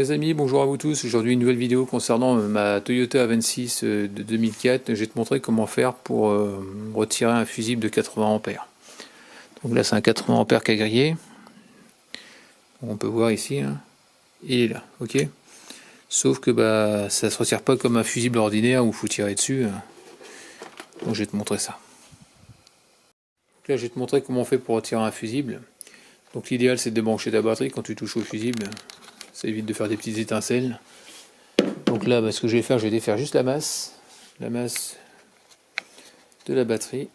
les amis, bonjour à vous tous. Aujourd'hui une nouvelle vidéo concernant ma Toyota Avensis de 2004. Je vais te montrer comment faire pour retirer un fusible de 80 ampères. Donc là c'est un 80 ampères qui a grillé. On peut voir ici, hein. Il est là, ok. Sauf que bah ça se retire pas comme un fusible ordinaire où il faut tirer dessus. Donc je vais te montrer ça. Donc là je vais te montrer comment on fait pour retirer un fusible. Donc l'idéal c'est de débrancher ta batterie quand tu touches au fusible. Ça évite de faire des petites étincelles. Donc là, ce que je vais faire, je vais défaire juste la masse de la batterie.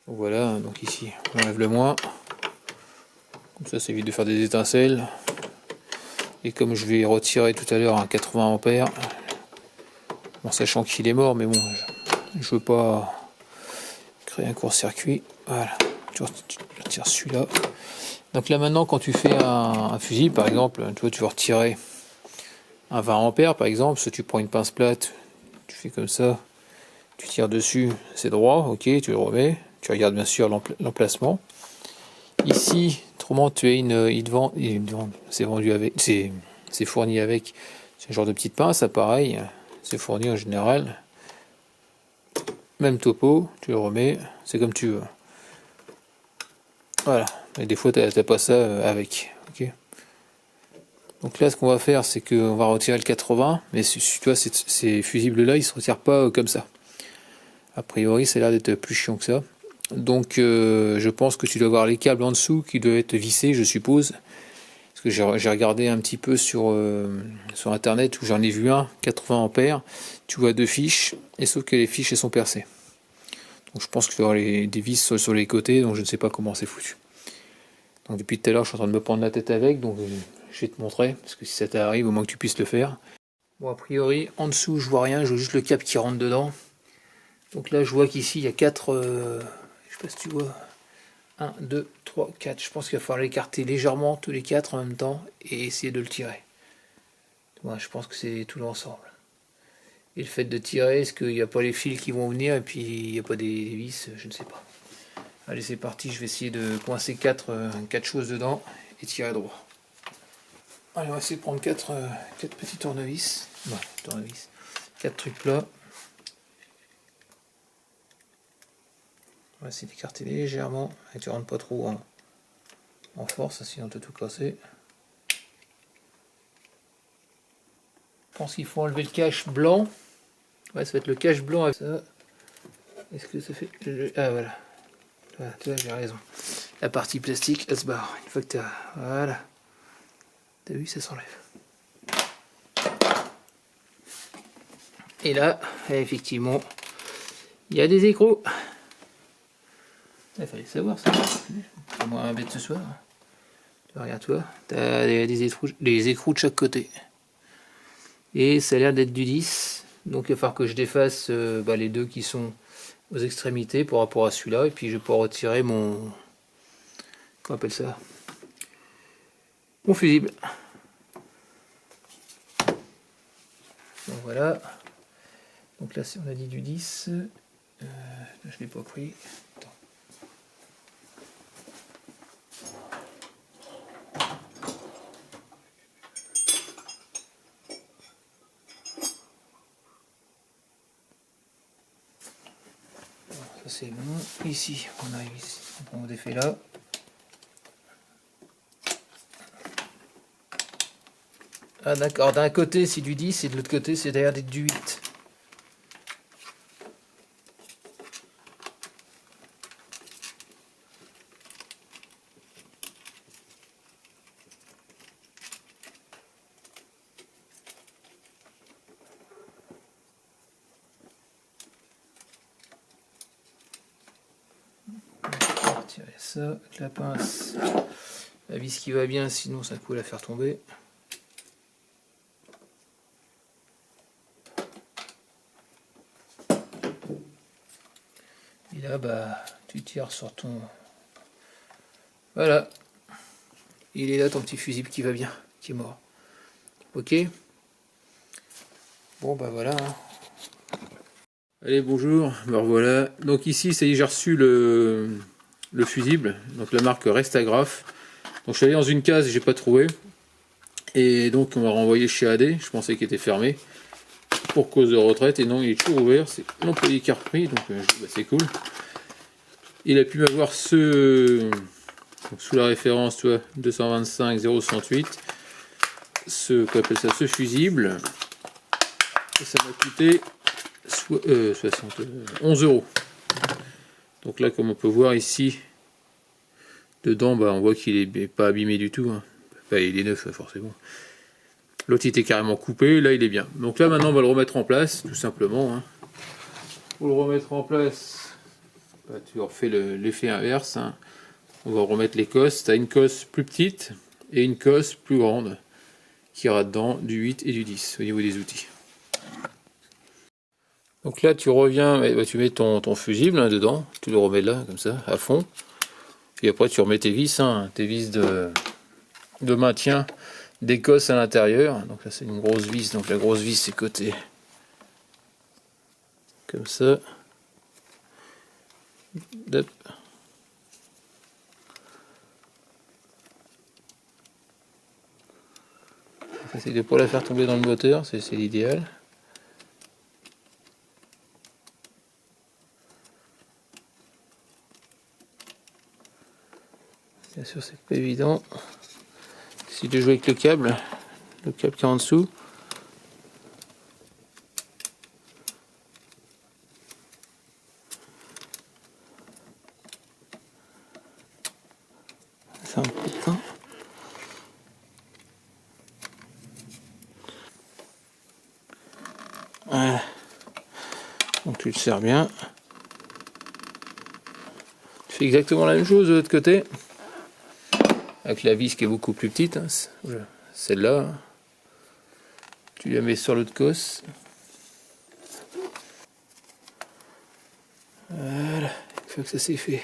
Donc voilà, donc ici, on enlève le moins. Comme ça évite de faire des étincelles. Et comme je vais retirer tout à l'heure un 80 ampères, en sachant qu'il est mort, mais bon, je veux pas créer un court-circuit. Voilà, tu retires celui-là. Donc là maintenant, quand tu fais un fusible, par exemple, tu veux retirer un 20 ampères par exemple, si tu prends une pince plate, tu fais comme ça, tu tires dessus, c'est droit, ok, tu le remets, tu regardes bien sûr l'emplacement. Ici, autrement, tu as c'est vendu avec, c'est fourni avec ce genre de petite pince, pareil, c'est fourni en général. Même topo, tu le remets, c'est comme tu veux. Voilà, et des fois t'as pas ça avec, ok. Donc là, ce qu'on va faire, c'est qu'on va retirer le 80, mais tu vois, ces fusibles-là, ils se retirent pas comme ça. A priori, ça a l'air d'être plus chiant que ça. Donc, je pense que tu dois avoir les câbles en dessous qui doivent être vissés, je suppose. Parce que j'ai regardé un petit peu sur Internet, où j'en ai vu un, 80 ampères. Tu vois deux fiches, et sauf que les fiches, elles sont percées. Donc, je pense que tu dois avoir des vis sur les côtés, donc je ne sais pas comment c'est foutu. Donc, depuis tout à l'heure, je suis en train de me prendre la tête avec, donc je vais te montrer, parce que si ça t'arrive, au moins que tu puisses le faire. Bon, a priori, en dessous, je vois rien, je vois juste le câble qui rentre dedans. Donc là, je vois qu'ici, il y a 4, je sais pas si tu vois, 1, 2, 3, 4. Je pense qu'il va falloir l'écarter légèrement, tous les 4 en même temps, et essayer de le tirer. Ouais, je pense que c'est tout l'ensemble. Et le fait de tirer, est-ce qu'il n'y a pas les fils qui vont venir, et puis il n'y a pas des vis, je ne sais pas. Allez, c'est parti, je vais essayer de coincer 4 choses dedans, et tirer droit. Allez, on va essayer de prendre 4 petits tournevis. Ouais, tournevis. 4 trucs là. On va essayer d'écarter légèrement. Et tu rentres pas trop en force, sinon tu as tout cassé. Je pense qu'il faut enlever le cache blanc. Ouais, ça va être le cache blanc avec ça. Est-ce que ça fait... Ah voilà. Voilà, tu vois, j'ai raison. La partie plastique, elle se barre. Une fois que tu as... Voilà. T'as vu, ça s'enlève. Et là, effectivement, il y a des écrous. Il fallait savoir ça. C'est moi un bête ce soir. Regarde toi, tu as des écrous de chaque côté. Et ça a l'air d'être du 10. Donc il va falloir que je défasse les deux qui sont aux extrémités par rapport à celui-là. Et puis je vais pouvoir retirer mon... Comment on appelle ça? Mon fusible. Donc voilà. Donc là, on a dit du 10. Je ne l'ai pas pris. Attends. Ça c'est bon. Ici, on arrive ici. On défait là. Ah d'accord, d'un côté c'est du 10 et de l'autre côté c'est d'ailleurs du 8. On va retirer ça avec la pince. La vis qui va bien, sinon ça coule à faire tomber. Et là, tu tires sur ton... Voilà. Il est là ton petit fusible qui va bien, qui est mort. Ok. Bon voilà. Allez, bonjour, me revoilà. Donc ici, ça y est, j'ai reçu le fusible. Donc la marque Restagraph. Donc je suis allé dans une case, j'ai pas trouvé. Et donc on va renvoyer chez AD, je pensais qu'il était fermé, pour cause de retraite, et non, il est toujours ouvert, c'est l'employé qui a repris, donc c'est cool. Il a pu m'avoir ce, donc, sous la référence, tu vois, 225 068, ce, qu'on appelle ça, ce fusible, et ça m'a coûté 11 €. Donc là, comme on peut voir ici, dedans, bah, on voit qu'il est pas abîmé du tout, hein. Bah, il est neuf, forcément. L'autre il était carrément coupé, là il est bien. Donc là maintenant on va le remettre en place, tout simplement, hein. Pour le remettre en place, bah, tu refais l'effet inverse, hein. On va remettre les cosses. Tu as une cosse plus petite et une cosse plus grande qui ira dedans du 8 et du 10 au niveau des outils. Donc là tu reviens, bah, tu mets ton fusible, hein, dedans, tu le remets là comme ça à fond. Puis après tu remets tes vis, hein, tes vis de maintien des cosses à l'intérieur. Donc là c'est une grosse vis, donc la grosse vis c'est côté comme ça. Hop. Essaye de ne pas la faire tomber dans le moteur, c'est l'idéal. Bien sûr c'est pas évident. Essaye de jouer avec le câble qui est en dessous. Ça un peu de temps. Voilà. Donc tu le serres bien. Tu fais exactement la même chose de l'autre côté. Avec la vis qui est beaucoup plus petite, hein. Celle-là. Tu la mets sur l'autre cosse. Voilà, une fois que ça c'est fait,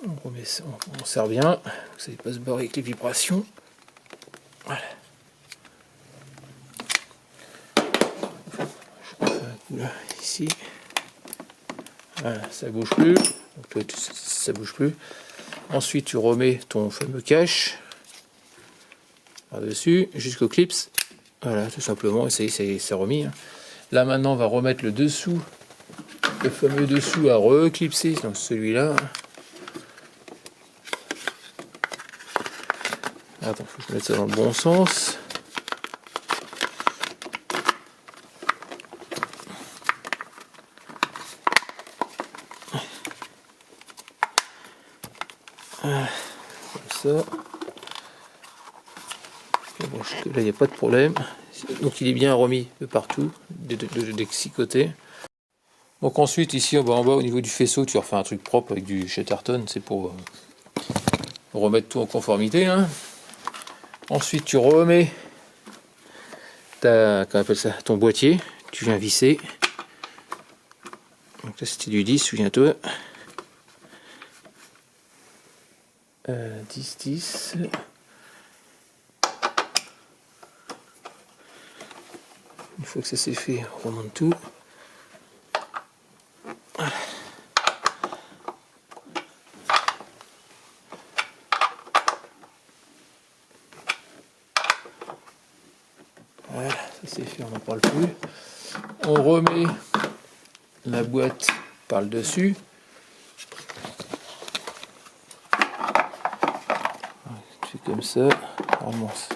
on remet ça, on serre bien, ça ne va pas se barrer avec les vibrations. Voilà. Je refais un coup là, ici. Voilà, ça bouge plus. Donc toi, ça bouge plus. Ensuite, tu remets ton fameux cache par-dessus jusqu'au clips. Voilà, tout simplement, et c'est remis, hein. Là maintenant, on va remettre le dessous, le fameux dessous à reclipser, donc celui-là. Attends, faut que je mette ça dans le bon sens. Voilà, comme ça. Bon, là, il n'y a pas de problème. Donc, il est bien remis de partout, des 6 côtés. Donc, ensuite, ici en bas, au niveau du faisceau, tu refais un truc propre avec du Chatterton. C'est pour remettre tout en conformité, hein. Ensuite, tu remets comment on appelle ça, ton boîtier. Tu viens visser. Donc, là, c'était du 10, souviens-toi. 10. Une fois que ça c'est fait, on remonte tout. Voilà. Voilà, ça c'est fait, on n'en parle plus. On remet la boîte par le dessus. Tu fais comme ça, on remonte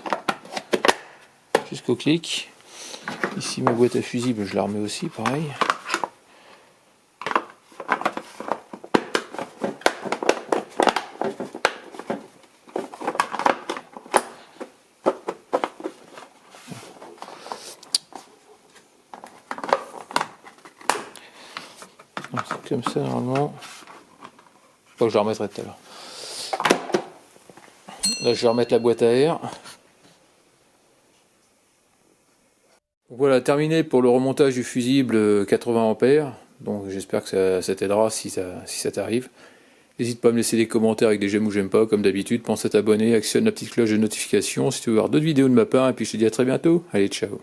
jusqu'au clic. Ici ma boîte à fusible, je la remets aussi, pareil. C'est comme ça normalement. Pas que je la remettrai tout à l'heure. Là je vais remettre la boîte à air. Voilà, terminé pour le remontage du fusible 80 A. Donc j'espère que ça t'aidera si ça t'arrive. N'hésite pas à me laisser des commentaires avec des j'aime ou j'aime pas, comme d'habitude. Pense à t'abonner, actionne la petite cloche de notification si tu veux voir d'autres vidéos de ma part. Et puis je te dis à très bientôt. Allez, ciao.